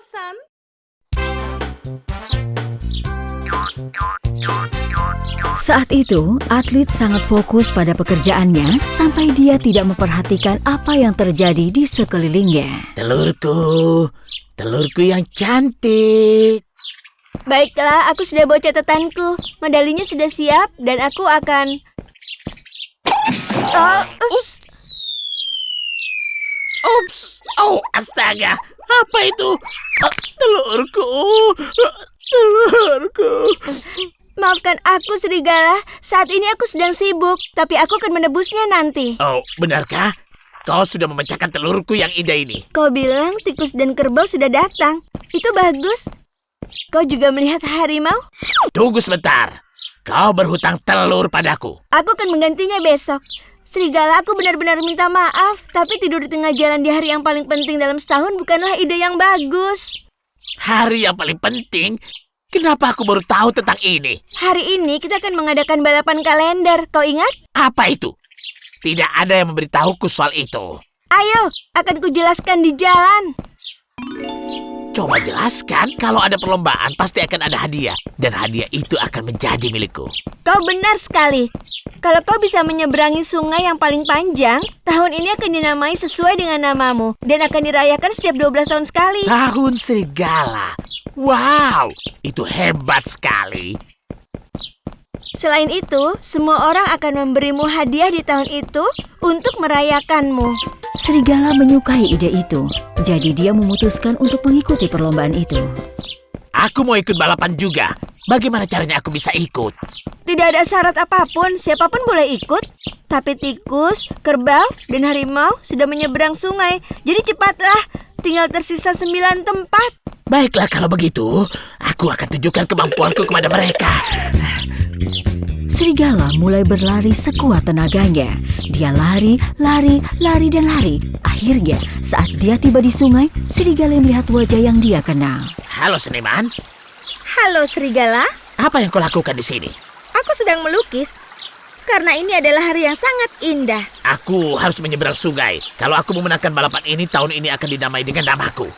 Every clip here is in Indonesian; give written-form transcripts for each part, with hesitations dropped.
bosan. Saat itu, atlet sangat fokus pada pekerjaannya sampai dia tidak memperhatikan apa yang terjadi di sekelilingnya. Telurku yang cantik. Baiklah, aku sudah bawa catatanku. Medalinya sudah siap dan aku akan... Ups, oh astaga, apa itu? Telurku. Maafkan aku, Serigala. Saat ini aku sedang sibuk, tapi aku akan menebusnya nanti. Oh, benarkah? Kau sudah memecahkan telurku yang indah ini. Kau bilang tikus dan kerbau sudah datang. Itu bagus. Kau juga melihat harimau? Tunggu sebentar. Kau berhutang telur padaku. Aku akan menggantinya besok. Serigala, aku benar-benar minta maaf. Tapi tidur di tengah jalan di hari yang paling penting dalam setahun bukanlah ide yang bagus. Hari yang paling penting? Kenapa aku baru tahu tentang ini? Hari ini kita akan mengadakan balapan kalender. Kau ingat? Apa itu? Tidak ada yang memberitahuku soal itu. Ayo, akan kujelaskan di jalan. Coba jelaskan, kalau ada perlombaan pasti akan ada hadiah. Dan hadiah itu akan menjadi milikku. Kau benar sekali. Kalau kau bisa menyeberangi sungai yang paling panjang, tahun ini akan dinamai sesuai dengan namamu. Dan akan dirayakan setiap 12 tahun sekali. Tahun Serigala. Wow, itu hebat sekali. Selain itu, semua orang akan memberimu hadiah di tahun itu untuk merayakanmu. Serigala menyukai ide itu, jadi dia memutuskan untuk mengikuti perlombaan itu. Aku mau ikut balapan juga. Bagaimana caranya aku bisa ikut? Tidak ada syarat apapun, siapapun boleh ikut. Tapi tikus, kerbau, dan harimau sudah menyeberang sungai. Jadi cepatlah, tinggal tersisa 9 tempat. Baiklah kalau begitu, aku akan tunjukkan kemampuanku kepada mereka. Serigala mulai berlari sekuat tenaganya. Dia lari, dan lari. Akhirnya, saat dia tiba di sungai, Serigala melihat wajah yang dia kenal. Halo seniman, Halo Serigala, apa yang kau lakukan di sini? aku sedang melukis. Karena ini adalah hari yang sangat indah. Aku harus menyeberang sungai. Kalau aku memenangkan balapan ini, tahun ini akan dinamai dengan namaku.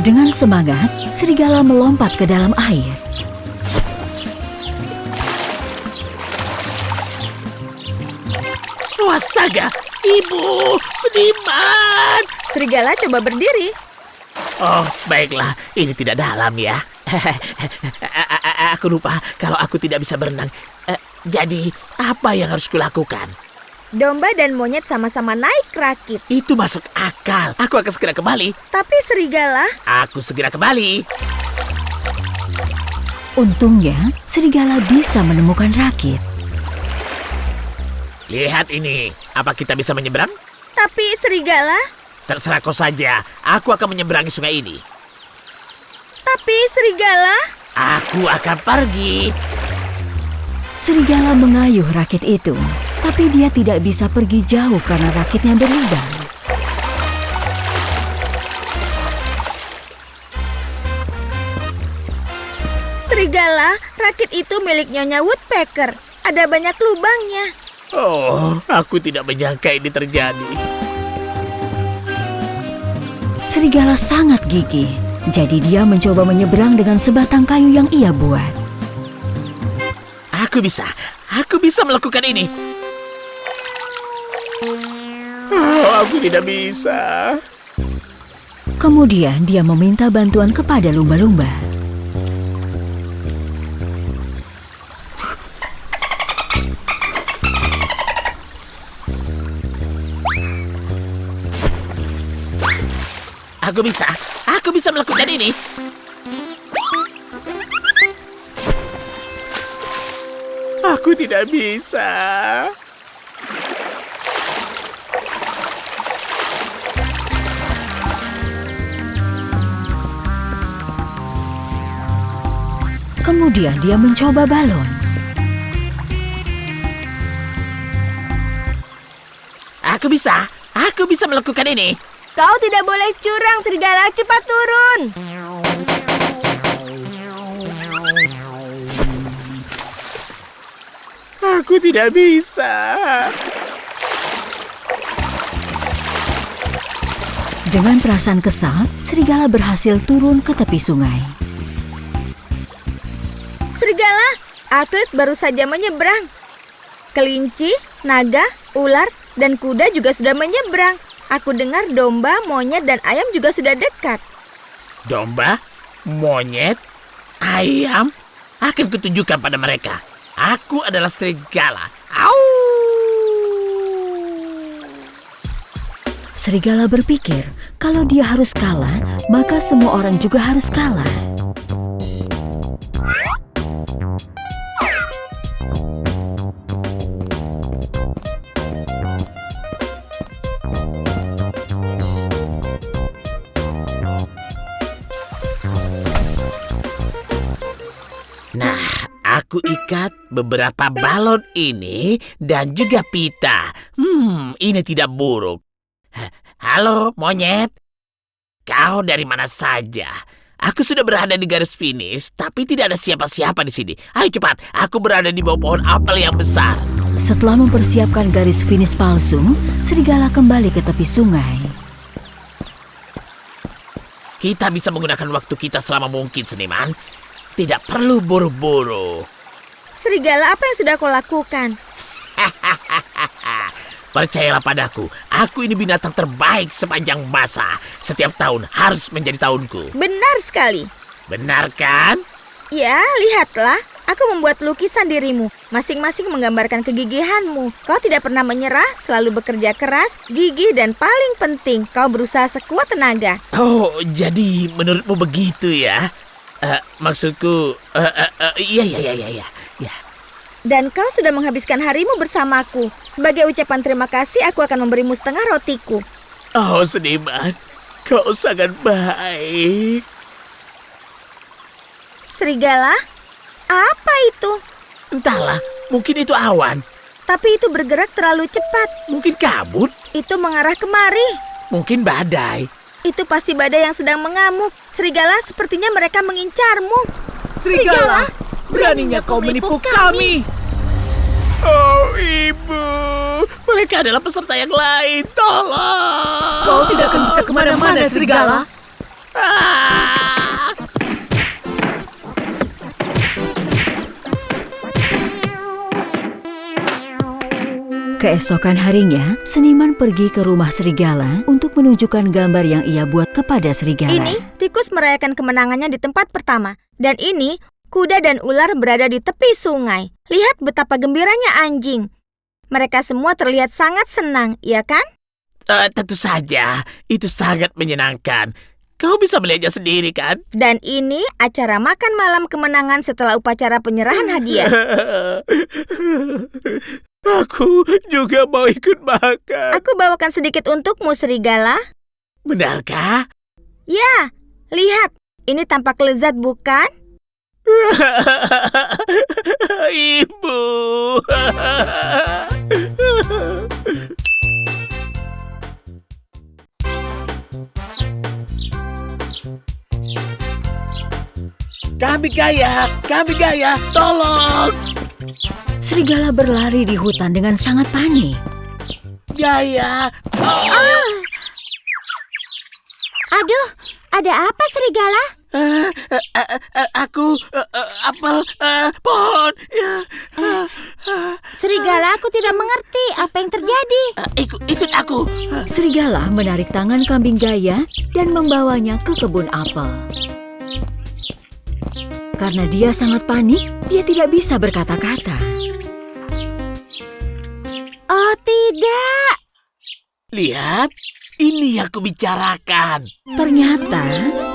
Dengan semangat, Serigala melompat ke dalam air. Oh, astaga, ibu, seniman. Serigala coba berdiri. Oh, baiklah, ini tidak dalam ya. Aku lupa kalau aku tidak bisa berenang. Jadi, apa yang harus kulakukan? Domba dan monyet sama-sama naik rakit. Itu masuk akal. Aku akan segera kembali. Tapi Serigala... Aku segera kembali. Untungnya, Serigala bisa menemukan rakit. Lihat ini. Apa kita bisa menyeberang? Tapi Serigala... Terserah kau saja. Aku akan menyeberangi sungai ini. Tapi Serigala... Aku akan pergi. Serigala mengayuh rakit itu, tapi dia tidak bisa pergi jauh karena rakitnya berlubang. Serigala, rakit itu milik Nyonya Woodpecker. Ada banyak lubangnya. Oh, aku tidak menyangka ini terjadi. Serigala sangat gigih, jadi dia mencoba menyeberang dengan sebatang kayu yang ia buat. Aku bisa melakukan ini. Oh, aku tidak bisa. Kemudian dia meminta bantuan kepada lumba-lumba. Aku bisa melakukan ini. Aku tidak bisa. Kemudian dia mencoba balon. Aku bisa melakukan ini. Kau tidak boleh curang, Serigala. Cepat turun. Aku tidak bisa. Dengan perasaan kesal, serigala berhasil turun ke tepi sungai. Serigala, atlet baru saja menyeberang. Kelinci, naga, ular, dan kuda juga sudah menyeberang. Aku dengar domba, monyet, dan ayam juga sudah dekat. Domba, monyet, ayam, akan kutunjukkan pada mereka. Aku adalah serigala. Au! Serigala berpikir kalau dia harus kalah, maka semua orang juga harus kalah. Nah, aku ikat beberapa balon ini dan juga pita. Ini tidak buruk. Halo, monyet. Kau dari mana saja? Aku sudah berada di garis finish, tapi tidak ada siapa-siapa di sini. Ayo cepat, aku berada di bawah pohon apel yang besar. Setelah mempersiapkan garis finish palsu, serigala kembali ke tepi sungai. Kita bisa menggunakan waktu kita selama mungkin, seniman. Tidak perlu buru-buru. Serigala, apa yang sudah kau lakukan? Percayalah padaku, aku ini binatang terbaik sepanjang masa. Setiap tahun harus menjadi tahunku. Benar sekali. Benar kan? Ya, lihatlah. Aku membuat lukisan dirimu. Masing-masing menggambarkan kegigihanmu. Kau tidak pernah menyerah, selalu bekerja keras, gigih, dan paling penting, kau berusaha sekuat tenaga. Oh, jadi menurutmu begitu ya? Maksudku, iya. Dan kau sudah menghabiskan harimu bersamaku. Sebagai ucapan terima kasih, aku akan memberimu setengah rotiku. Oh, seniman, kau sangat baik. Serigala, apa itu? Entahlah, mungkin itu awan. Tapi itu bergerak terlalu cepat. Mungkin kabut. Itu mengarah kemari. Mungkin badai. Itu pasti badai yang sedang mengamuk. Serigala, sepertinya mereka mengincarmu. Serigala, beraninya kau menipu kami. Oh, ibu. Mereka adalah peserta yang lain. Tolong. Kau tidak akan bisa kemana-mana, serigala. Ah! Keesokan harinya, seniman pergi ke rumah serigala untuk menunjukkan gambar yang ia buat kepada serigala. Ini, tikus merayakan kemenangannya di tempat pertama. Dan ini, kuda dan ular berada di tepi sungai. Lihat betapa gembiranya anjing. Mereka semua terlihat sangat senang, iya kan? Tentu saja, itu sangat menyenangkan. Kau bisa melihatnya sendiri kan? Dan ini acara makan malam kemenangan setelah upacara penyerahan hadiah. Aku juga mau ikut makan. Aku bawakan sedikit untukmu, serigala. Benarkah? Ya, lihat. Ini tampak lezat, bukan? Ibu. Kami gaya, tolong. Serigala berlari di hutan dengan sangat panik. Gaya. Aduh, ada apa, serigala? Aku apel pohon. Serigala, aku tidak mengerti apa yang terjadi. Ikut aku. Serigala menarik tangan kambing Gaya dan membawanya ke kebun apel. Karena dia sangat panik, dia tidak bisa berkata-kata. Oh, tidak. Lihat, ini yang kubicarakan. Ternyata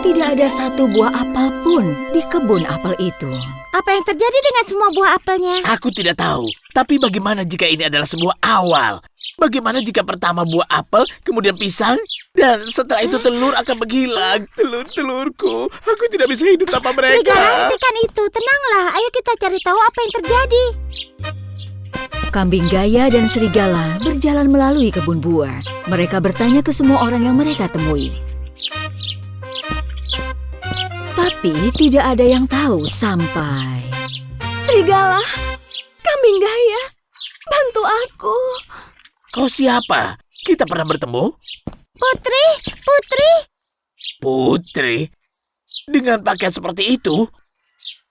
tidak ada satu buah apel pun di kebun apel itu. Apa yang terjadi dengan semua buah apelnya? Aku tidak tahu. Tapi bagaimana jika ini adalah sebuah awal? Bagaimana jika pertama buah apel, kemudian pisang, dan setelah itu telur akan menghilang? Telur-telurku, aku tidak bisa hidup tanpa mereka. Serigala, hentikan itu. Tenanglah, ayo kita cari tahu apa yang terjadi. Kambing Gaya dan serigala berjalan melalui kebun buah. Mereka bertanya ke semua orang yang mereka temui. Tapi tidak ada yang tahu sampai... Serigala, kambing Gaya, bantu aku. Kau siapa? Kita pernah bertemu? Putri, Putri. Putri? Dengan pakaian seperti itu?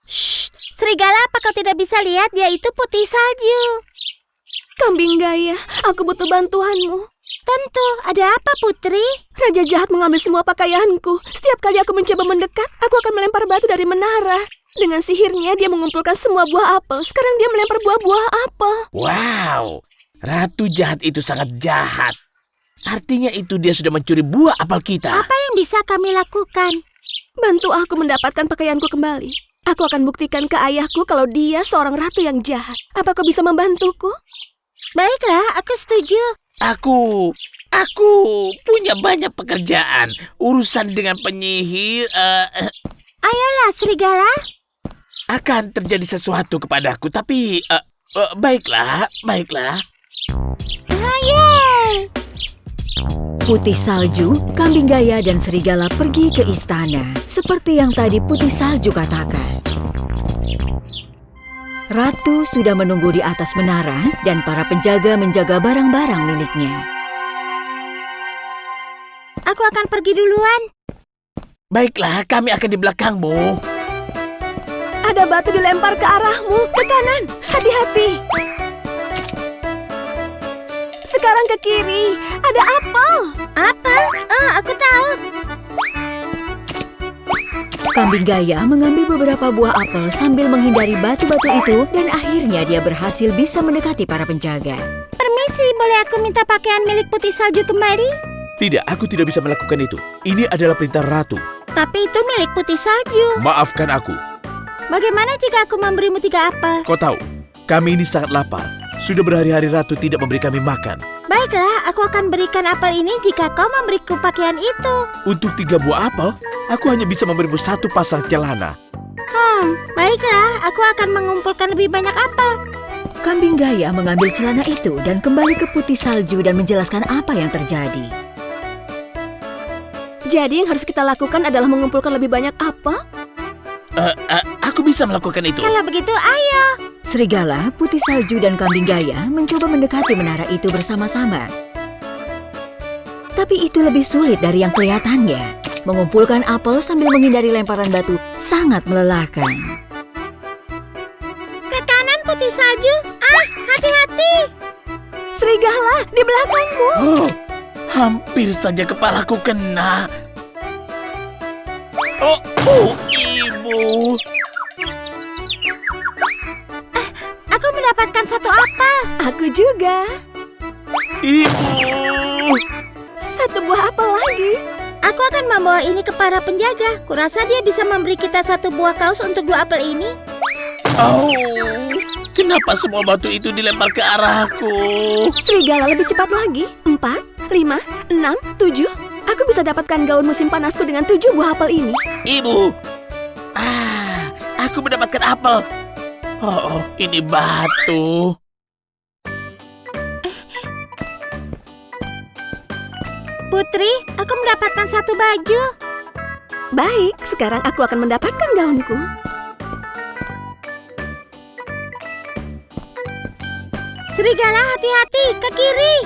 Shh, serigala, apa kau tidak bisa lihat? Dia itu putih salju. Kambing Gaya, aku butuh bantuanmu. Tentu, ada apa Putri? Raja jahat mengambil semua pakaianku. Setiap kali aku mencoba mendekat, aku akan melempar batu dari menara. Dengan sihirnya, dia mengumpulkan semua buah apel. Sekarang dia melempar buah-buah apel. Wow, ratu jahat itu sangat jahat. Artinya itu dia sudah mencuri buah apel kita. Apa yang bisa kami lakukan? Bantu aku mendapatkan pakaianku kembali. Aku akan buktikan ke ayahku kalau dia seorang ratu yang jahat. Apa kau bisa membantuku? Baiklah, aku setuju. Aku punya banyak pekerjaan. Urusan dengan penyihir, Ayolah, serigala. akan terjadi sesuatu kepadaku. Tapi, baiklah. Yeay! Putih Salju, Kambing Gaya, dan Serigala pergi ke istana. Seperti yang tadi Putih Salju katakan. Ratu sudah menunggu di atas menara dan para penjaga menjaga barang-barang miliknya. Aku akan pergi duluan. Baiklah, kami akan di belakangmu. Ada batu dilempar ke arahmu, ke kanan. Hati-hati. Sekarang ke kiri, ada apel. Apel? Oh, aku tahu. Kambing Gaya mengambil beberapa buah apel sambil menghindari batu-batu itu dan akhirnya dia berhasil bisa mendekati para penjaga. Permisi, boleh aku minta pakaian milik Putih Salju kembali? Tidak, aku tidak bisa melakukan itu. Ini adalah perintah ratu. Tapi itu milik Putih Salju. Maafkan aku. Bagaimana jika aku memberimu 3 apel? Kau tahu, kami ini sangat lapar. Sudah berhari-hari ratu tidak memberi kami makan. Baiklah, aku akan berikan apel ini jika kau memberiku pakaian itu. Untuk 3 buah apel, aku hanya bisa memberimu 1 pasang celana. Baiklah, aku akan mengumpulkan lebih banyak apel. Kambing Gaya mengambil celana itu dan kembali ke Putih Salju dan menjelaskan apa yang terjadi. Jadi yang harus kita lakukan adalah mengumpulkan lebih banyak apel. Aku bisa melakukan itu. Kalau begitu, ayo. Serigala, Putih Salju, dan Kambing Gaya mencoba mendekati menara itu bersama-sama. Tapi itu lebih sulit dari yang kelihatannya. Mengumpulkan apel sambil menghindari lemparan batu sangat melelahkan. Ke kanan, Putih Salju. Hati-hati. Serigala, di belakangmu. Oh, hampir saja kepalaku kena. Oh, ibu. Aku mendapatkan 1 apel. Aku juga. Ibu. 1 buah apel lagi. Aku akan membawa ini ke para penjaga. Kurasa dia bisa memberi kita 1 buah kaos untuk 2 apel ini. Oh, kenapa semua batu itu dilempar ke arahku? Serigala, lebih cepat lagi. 4, 5, 6, 7. Aku bisa dapatkan gaun musim panasku dengan 7 buah apel ini. Ibu. Aku mendapatkan apel. Oh, ini batu. Putri, aku mendapatkan 1 baju. Baik, sekarang aku akan mendapatkan gaunku. Serigala, hati-hati, ke kiri.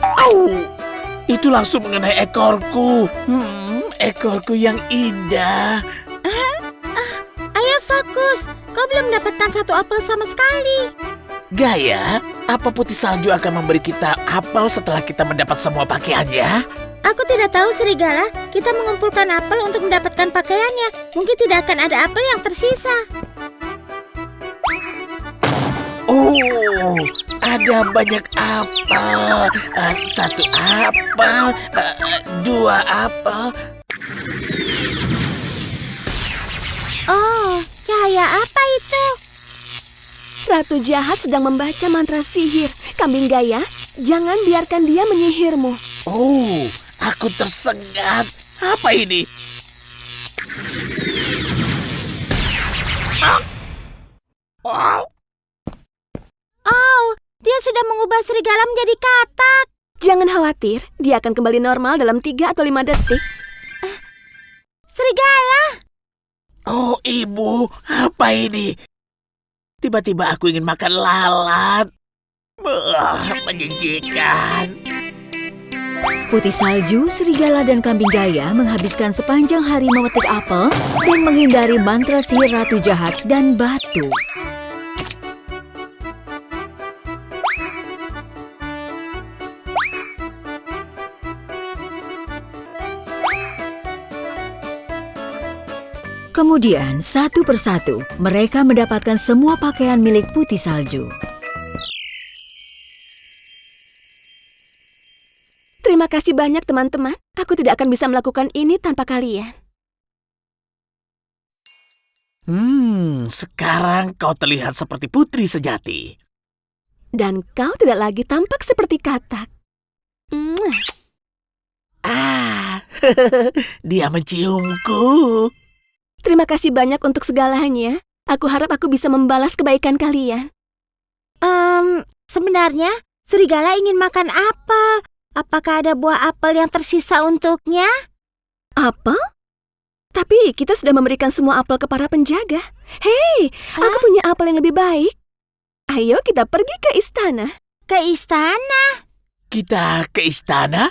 Au! Itu langsung mengenai ekorku. Ekorku yang indah. Ayo fokus. Kau belum mendapatkan 1 apel sama sekali. Gaya, apa Putih Salju akan memberi kita apel setelah kita mendapat semua pakaiannya? Aku tidak tahu, Serigala. Kita mengumpulkan apel untuk mendapatkan pakaiannya. Mungkin tidak akan ada apel yang tersisa. Oh, ada banyak apel. 1 apel, 2 apel. Oh, cahaya apa itu? Ratu jahat sedang membaca mantra sihir. Kambing Gaya, jangan biarkan dia menyihirmu. Oh, aku tersengat. Apa ini? Oh, dia sudah mengubah serigala menjadi katak. Jangan khawatir, dia akan kembali normal dalam 3 atau 5 detik. Serigala! Oh, ibu, apa ini? Tiba-tiba aku ingin makan lalat. Menjijikan. Putih Salju, Serigala, dan Kambing Gaya menghabiskan sepanjang hari memetik apel dan menghindari mantra sihir Ratu Jahat dan batu. Kemudian, satu persatu, mereka mendapatkan semua pakaian milik Putih Salju. Terima kasih banyak teman-teman. Aku tidak akan bisa melakukan ini tanpa kalian. Sekarang kau terlihat seperti putri sejati. Dan kau tidak lagi tampak seperti katak. Dia menciumku. Terima kasih banyak untuk segalanya. Aku harap aku bisa membalas kebaikan kalian. Sebenarnya serigala ingin makan apel. Apakah ada buah apel yang tersisa untuknya? Apel? Tapi kita sudah memberikan semua apel ke para penjaga. Hei, aku punya apel yang lebih baik. Ayo kita pergi ke istana. Ke istana? Kita ke istana?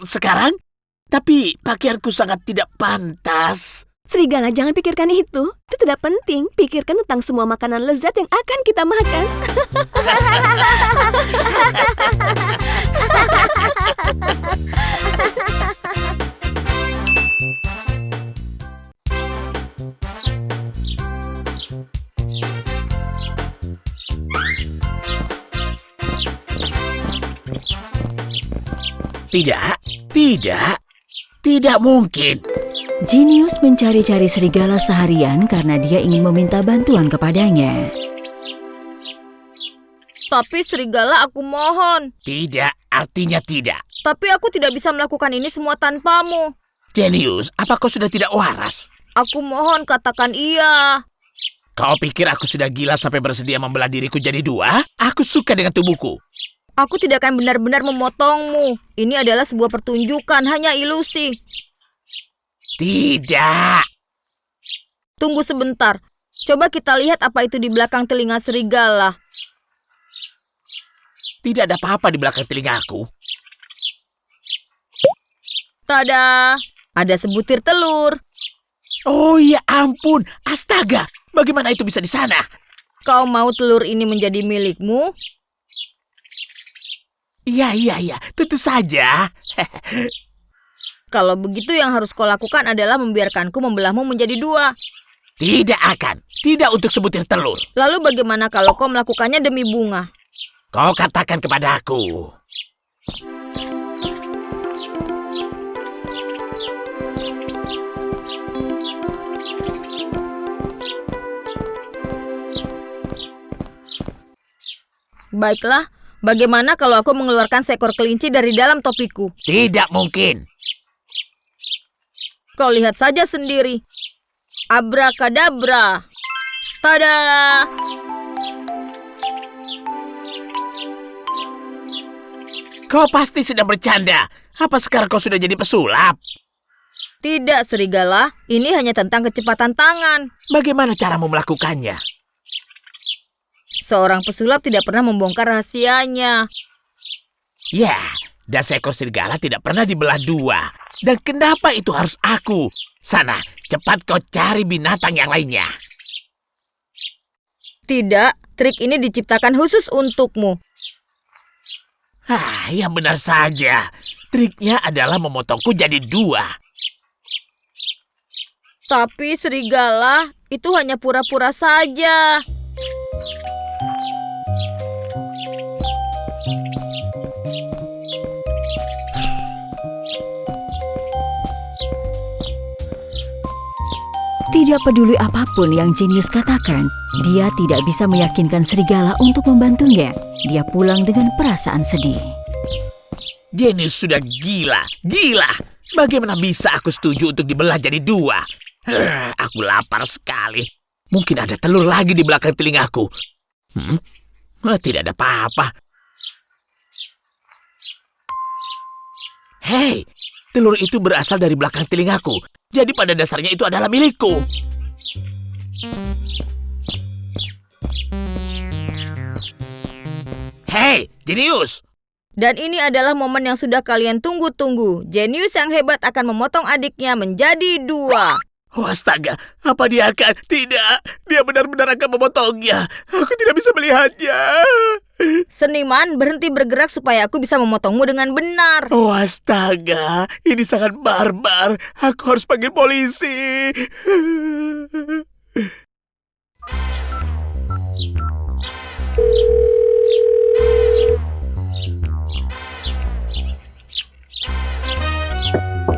Sekarang? Tapi pakaianku sangat tidak pantas. Serigala, jangan pikirkan itu. Itu tidak penting. Pikirkan tentang semua makanan lezat yang akan kita makan. Tidak mungkin. Jenius mencari-cari serigala seharian karena dia ingin meminta bantuan kepadanya. Tapi serigala, aku mohon. Tidak, artinya tidak. Tapi aku tidak bisa melakukan ini semua tanpamu. Jenius, apa kau sudah tidak waras? Aku mohon katakan iya. Kau pikir aku sudah gila sampai bersedia membelah diriku jadi dua? Aku suka dengan tubuhku. Aku tidak akan benar-benar memotongmu. Ini adalah sebuah pertunjukan, hanya ilusi. Tidak. Tunggu sebentar. Coba kita lihat apa itu di belakang telinga serigala. Tidak ada apa-apa di belakang telingaku. Tada! Ada sebutir telur. Oh ya ampun, astaga. Bagaimana itu bisa di sana? Kau mau telur ini menjadi milikmu? Iya, tentu saja. Kalau begitu yang harus kau lakukan adalah membiarkanku membelahmu menjadi dua. Tidak akan. Tidak untuk sebutir telur. Lalu bagaimana kalau kau melakukannya demi bunga? Kau katakan kepadaku. Baiklah, bagaimana kalau aku mengeluarkan seekor kelinci dari dalam topiku? Tidak mungkin. Kau lihat saja sendiri. Abrakadabra. Tada! Kau pasti sedang bercanda. Apa sekarang kau sudah jadi pesulap? Tidak, serigala. Ini hanya tentang kecepatan tangan. Bagaimana caramu melakukannya? Seorang pesulap tidak pernah membongkar rahasianya. Ya, dan seekor serigala tidak pernah dibelah dua. Dan kenapa itu harus aku? Sana, cepat kau cari binatang yang lainnya. Tidak, trik ini diciptakan khusus untukmu. Yang benar saja. Triknya adalah memotongku jadi dua. Tapi serigala, itu hanya pura-pura saja. Tidak peduli apapun yang Jenius katakan, dia tidak bisa meyakinkan serigala untuk membantunya. Dia pulang dengan perasaan sedih. Jenius sudah gila. Bagaimana bisa aku setuju untuk dibelah jadi dua? Aku lapar sekali. Mungkin ada telur lagi di belakang telingaku. Tidak ada apa-apa. Hei, telur itu berasal dari belakang telingaku. Jadi pada dasarnya itu adalah milikku. Hei, Jenius! Dan ini adalah momen yang sudah kalian tunggu-tunggu. Jenius yang hebat akan memotong adiknya menjadi 2. Oh, astaga, apa dia akan? Tidak, dia benar-benar akan memotongnya. Aku tidak bisa melihatnya. Seniman, berhenti bergerak supaya aku bisa memotongmu dengan benar. Oh, astaga, ini sangat barbar. Aku harus panggil polisi.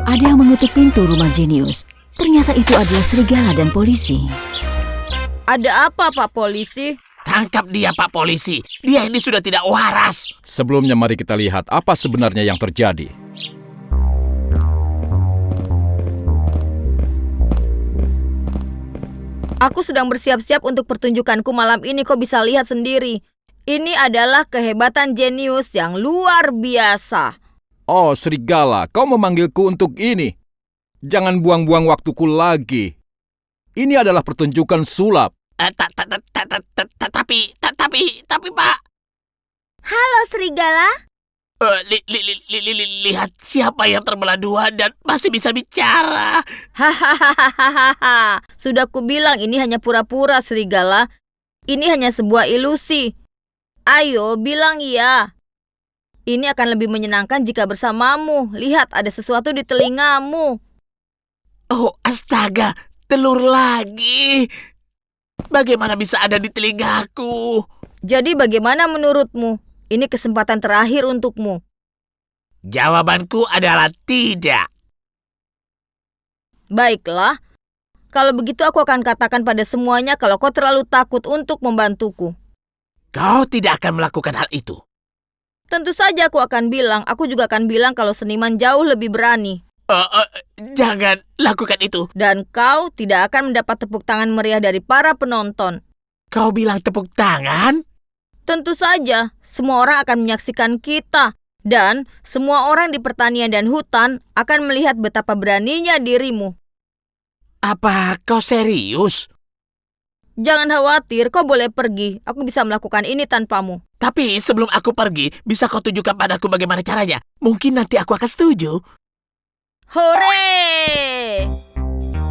Ada yang mengetuk pintu rumah jenius. Ternyata itu adalah serigala dan polisi. Ada apa, Pak Polisi? Tangkap dia, Pak Polisi. Dia ini sudah tidak waras. Sebelumnya mari kita lihat apa sebenarnya yang terjadi. Aku sedang bersiap-siap untuk pertunjukanku malam ini, kau bisa lihat sendiri. Ini adalah kehebatan jenius yang luar biasa. Oh, serigala, kau memanggilku untuk ini. Jangan buang-buang waktuku lagi. Ini adalah pertunjukan sulap. Tapi, Pak. Halo, serigala. Lihat siapa yang terbelah 2 dan masih bisa bicara. Hahaha. Sudah kubilang ini hanya pura-pura, serigala. Ini hanya sebuah ilusi. Ayo, bilang iya. Ini akan lebih menyenangkan jika bersamamu. Lihat, ada sesuatu di telingamu. Oh, astaga, telur lagi. Bagaimana bisa ada di telingaku? Jadi bagaimana menurutmu? Ini kesempatan terakhir untukmu. Jawabanku adalah tidak. Baiklah. Kalau begitu aku akan katakan pada semuanya kalau kau terlalu takut untuk membantuku. Kau tidak akan melakukan hal itu. Tentu saja aku akan bilang. Aku juga akan bilang kalau seniman jauh lebih berani. Jangan lakukan itu. Dan kau tidak akan mendapat tepuk tangan meriah dari para penonton. Kau bilang tepuk tangan? Tentu saja, semua orang akan menyaksikan kita. Dan semua orang di pertanian dan hutan akan melihat betapa beraninya dirimu. Apa kau serius? Jangan khawatir, kau boleh pergi. Aku bisa melakukan ini tanpamu. Tapi sebelum aku pergi, bisa kau tunjukkan padaku bagaimana caranya? Mungkin nanti aku akan setuju. Hore!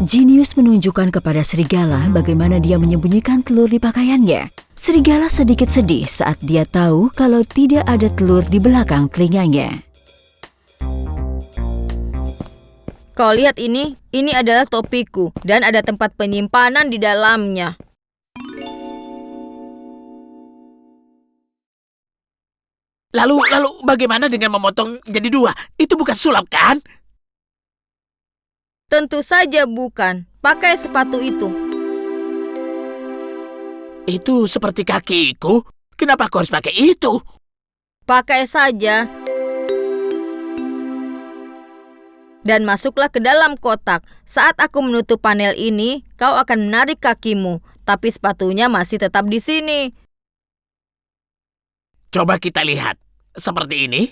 Jenius menunjukkan kepada serigala bagaimana dia menyembunyikan telur di pakaiannya. Serigala sedikit sedih saat dia tahu kalau tidak ada telur di belakang telinganya. Kau lihat ini adalah topiku dan ada tempat penyimpanan di dalamnya. Lalu bagaimana dengan memotong jadi 2? Itu bukan sulap, kan? Tentu saja bukan. Pakai sepatu itu. Itu seperti kakiku. Kenapa kau harus pakai itu? Pakai saja. Dan masuklah ke dalam kotak. Saat aku menutup panel ini, kau akan menarik kakimu. Tapi sepatunya masih tetap di sini. Coba kita lihat. Seperti ini?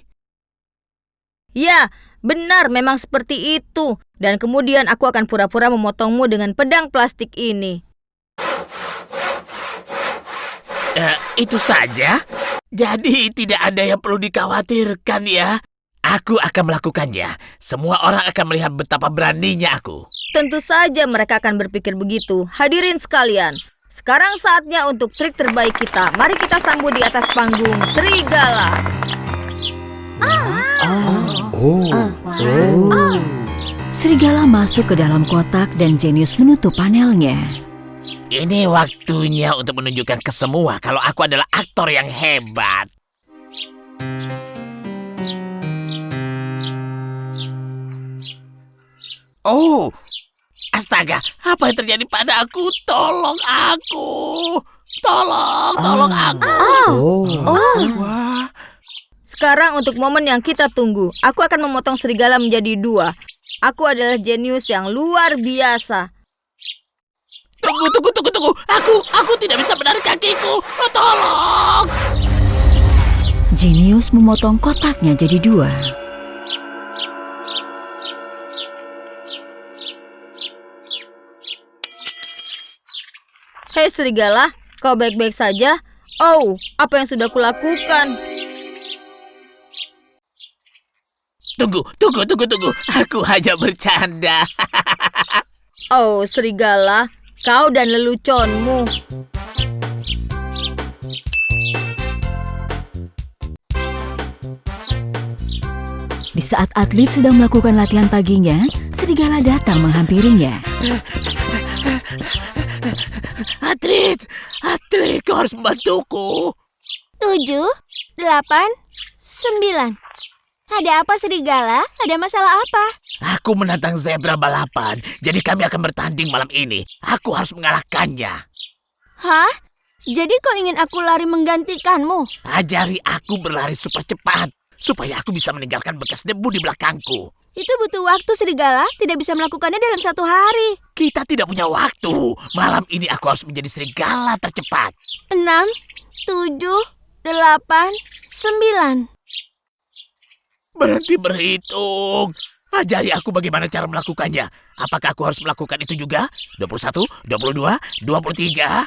Ya, benar memang seperti itu. Dan kemudian aku akan pura-pura memotongmu dengan pedang plastik ini. Itu saja? Jadi tidak ada yang perlu dikhawatirkan ya. Aku akan melakukannya. Semua orang akan melihat betapa beraninya aku. Tentu saja mereka akan berpikir begitu. Hadirin sekalian, sekarang saatnya untuk trik terbaik kita. Mari kita sambut di atas panggung serigala. Serigala masuk ke dalam kotak dan jenius menutup panelnya. Ini waktunya untuk menunjukkan ke semua kalau aku adalah aktor yang hebat. Oh, astaga, apa yang terjadi pada aku? Tolong aku. Tolong aku. Wah. Sekarang untuk momen yang kita tunggu. Aku akan memotong serigala menjadi 2. Aku adalah jenius yang luar biasa. Tunggu. Aku tidak bisa menarik kakiku. Oh, tolong. Jenius memotong kotaknya jadi 2. Hei serigala, kau baik-baik saja? Oh, apa yang sudah kulakukan? Tunggu. Aku hanya bercanda. Oh, serigala, kau dan leluconmu. Di saat atlet sedang melakukan latihan paginya, serigala datang menghampirinya. Atlet, kau harus membantuku. 7, 8, 9. Ada apa, serigala? Ada masalah apa? Aku menantang zebra balapan, jadi kami akan bertanding malam ini. Aku harus mengalahkannya. Hah? Jadi kau ingin aku lari menggantikanmu? Ajari aku berlari super cepat, supaya aku bisa meninggalkan bekas debu di belakangku. Itu butuh waktu, serigala. Tidak bisa melakukannya dalam 1 hari. Kita tidak punya waktu. Malam ini aku harus menjadi serigala tercepat. 6, 7, 8, 9. Berhenti berhitung. Ajari aku bagaimana cara melakukannya. Apakah aku harus melakukan itu juga? 21, 22, 23.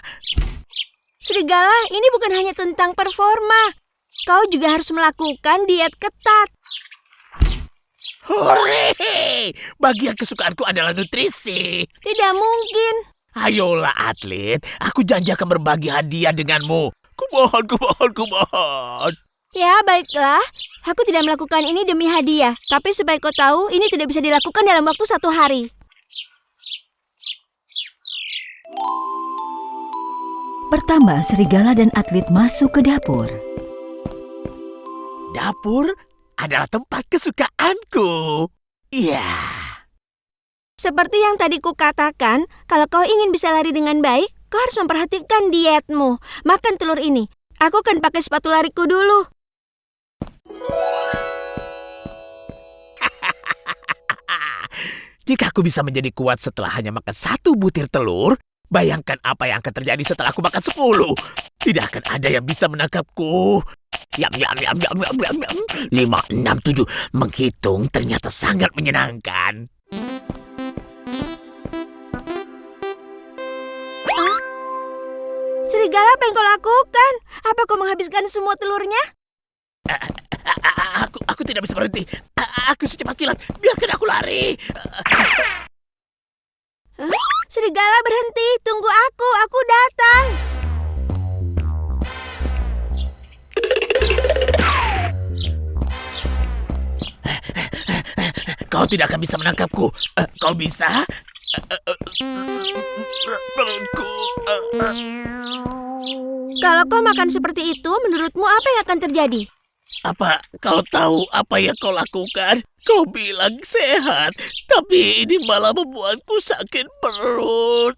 Serigala, ini bukan hanya tentang performa. Kau juga harus melakukan diet ketat. Hore! Bagian kesukaanku adalah nutrisi. Tidak mungkin. Ayolah atlet, aku janji akan berbagi hadiah denganmu. Kumohon. Ya, baiklah. Aku tidak melakukan ini demi hadiah. Tapi supaya kau tahu, ini tidak bisa dilakukan dalam waktu 1 hari. Pertama, serigala dan atlet masuk ke dapur. Dapur adalah tempat kesukaanku. Iya. Seperti yang tadi kukatakan, kalau kau ingin bisa lari dengan baik, kau harus memperhatikan dietmu. Makan telur ini. Aku akan pakai sepatu lariku dulu. Jika aku bisa menjadi kuat setelah hanya makan 1 butir telur, bayangkan apa yang akan terjadi setelah aku makan 10. Tidak akan ada yang bisa menangkapku. Yam. 5, 6, 7. Menghitung ternyata sangat menyenangkan. Serigala, apa yang kau lakukan? Apa kau menghabiskan semua telurnya? Aku tidak bisa berhenti. Aku secepat kilat. Biarkan aku lari. Serigala, berhenti. Tunggu aku. Aku datang. Kau tidak akan bisa menangkapku. Kau bisa? Perutku. Kalau kau makan seperti itu, menurutmu apa yang akan terjadi? Apa kau tahu apa yang kau lakukan? Kau bilang sehat, tapi ini malah membuatku sakit perut.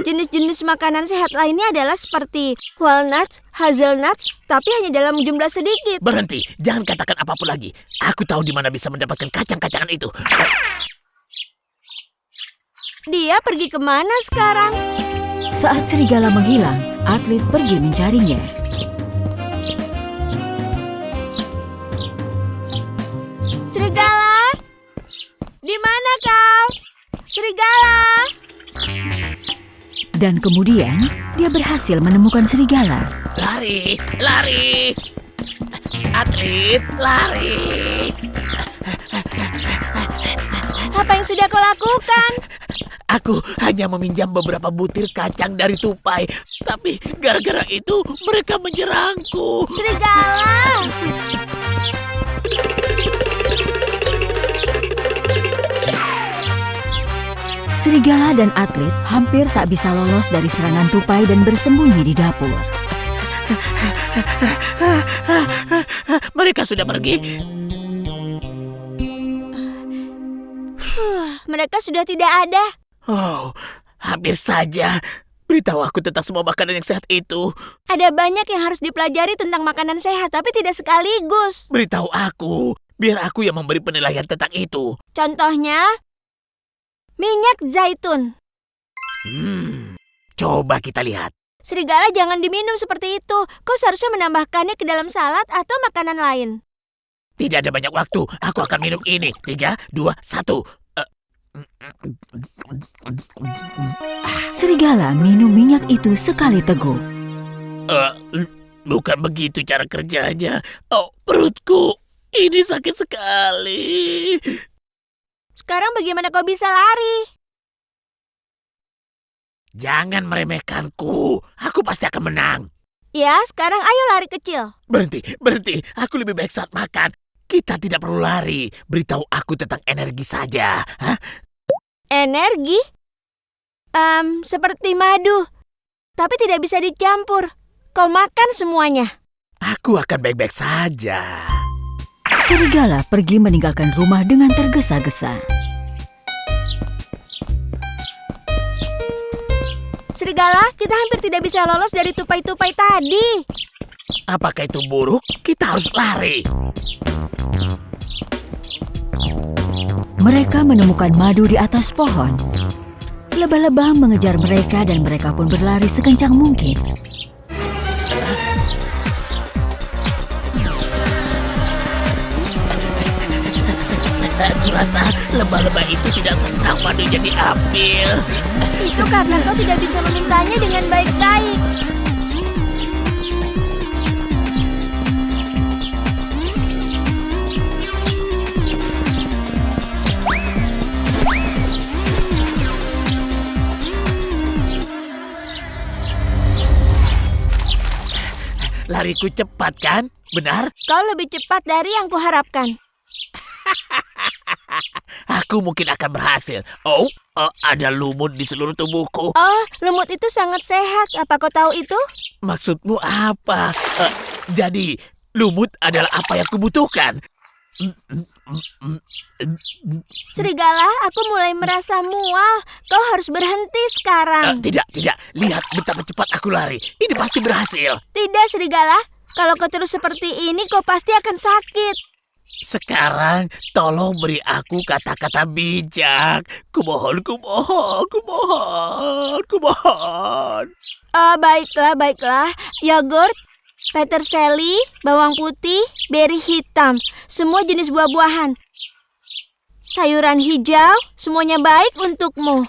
Jenis-jenis makanan sehat lainnya adalah seperti walnuts, hazelnuts, tapi hanya dalam jumlah sedikit. Berhenti, jangan katakan apapun lagi. Aku tahu di mana bisa mendapatkan kacang-kacangan itu. Dia pergi kemana sekarang? Saat serigala menghilang, atlet pergi mencarinya. Serigala, di mana kau? Serigala. Dan kemudian, dia berhasil menemukan serigala. Lari. Atlet, lari. Apa yang sudah kau lakukan? Aku hanya meminjam beberapa butir kacang dari tupai. Tapi gara-gara itu mereka menyerangku. Serigala. Serigala dan atlet hampir tak bisa lolos dari serangan tupai dan bersembunyi di dapur. Mereka sudah pergi. Mereka sudah tidak ada. Oh, hampir saja. Beritahu aku tentang semua makanan yang sehat itu. Ada banyak yang harus dipelajari tentang makanan sehat, tapi tidak sekaligus. Beritahu aku, biar aku yang memberi penilaian tentang itu. Contohnya, minyak zaitun. Coba kita lihat. Serigala, jangan diminum seperti itu. Kau seharusnya menambahkannya ke dalam salad atau makanan lain. Tidak ada banyak waktu. Aku akan minum ini. 3, 2, 1. Serigala minum minyak itu sekali teguk. Bukan begitu cara kerjanya. Oh, perutku. Ini sakit sekali. Sekarang bagaimana kau bisa lari? Jangan meremehkanku. Aku pasti akan menang. Ya, sekarang ayo lari kecil. Berhenti. Aku lebih baik saat makan. Kita tidak perlu lari. Beritahu aku tentang energi saja. Hah? Energi? Seperti madu. Tapi tidak bisa dicampur. Kau makan semuanya. Aku akan baik-baik saja. Serigala pergi meninggalkan rumah dengan tergesa-gesa. Serigala, kita hampir tidak bisa lolos dari tupai-tupai tadi. Apakah itu buruk? Kita harus lari. Mereka menemukan madu di atas pohon. Lebah-lebah mengejar mereka dan mereka pun berlari sekencang mungkin. Aku rasa lebah-lebah itu tidak senang madunya diambil. Itu karena kau tidak bisa memintanya dengan baik-baik. Lariku cepat kan? Benar? Kau lebih cepat dari yang kuharapkan. Aku mungkin akan berhasil. Oh, ada lumut di seluruh tubuhku. Oh, lumut itu sangat sehat. Apa kau tahu itu? Maksudmu apa? Jadi, lumut adalah apa yang kubutuhkan. Serigala, aku mulai merasa mual. Kau harus berhenti sekarang. Tidak. Lihat betapa cepat aku lari. Ini pasti berhasil. Tidak, serigala. Kalau kau terus seperti ini, kau pasti akan sakit. Sekarang, tolong beri aku kata-kata bijak. Kumohon. Baiklah. Yogurt, peterseli, bawang putih, beri hitam. Semua jenis buah-buahan. Sayuran hijau, semuanya baik untukmu.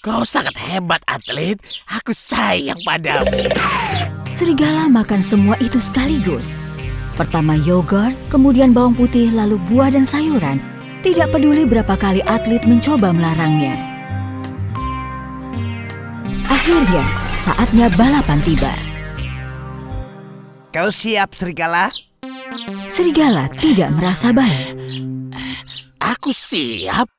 Kau sangat hebat, atlet. Aku sayang padamu. Serigala makan semua itu sekaligus. Pertama yogurt, kemudian bawang putih, lalu buah dan sayuran. Tidak peduli berapa kali atlet mencoba melarangnya. Akhirnya, saatnya balapan tiba. Kau siap, serigala? Serigala tidak merasa baik. Aku siap.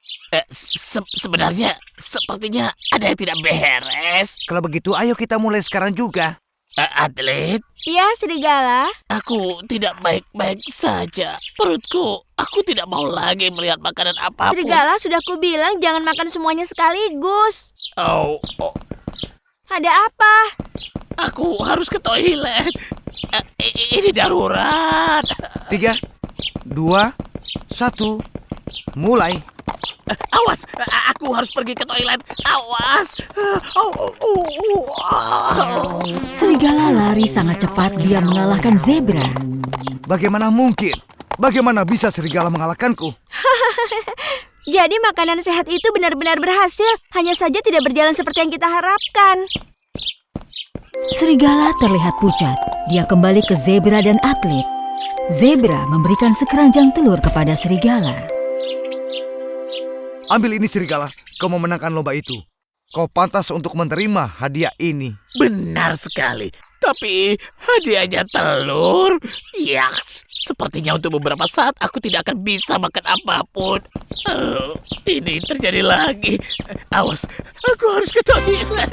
Sebenarnya, sepertinya ada yang tidak beres. Kalau begitu, ayo kita mulai sekarang juga. Atlet, Ya, serigala. aku tidak baik-baik saja. Perutku, aku tidak mau lagi melihat makanan apapun. Serigala, sudah kubilang jangan makan semuanya sekaligus. Oh, Ada apa? aku harus ke toilet. Ini darurat. 3, 2, 1, mulai. Awas, aku harus pergi ke toilet. Awas. Serigala lari sangat cepat, dia mengalahkan zebra. Bagaimana mungkin? Bagaimana bisa serigala mengalahkanku? Jadi makanan sehat itu benar-benar berhasil. Hanya saja tidak berjalan seperti yang kita harapkan. Serigala terlihat pucat. Dia kembali ke zebra dan atlet. Zebra memberikan sekeranjang telur kepada serigala. Ambil ini, serigala. Kau memenangkan lomba itu. Kau pantas untuk menerima hadiah ini. Benar sekali. Tapi hadiahnya telur. Ya, sepertinya untuk beberapa saat aku tidak akan bisa makan apapun. Ini terjadi lagi. Awas, aku harus ke toilet.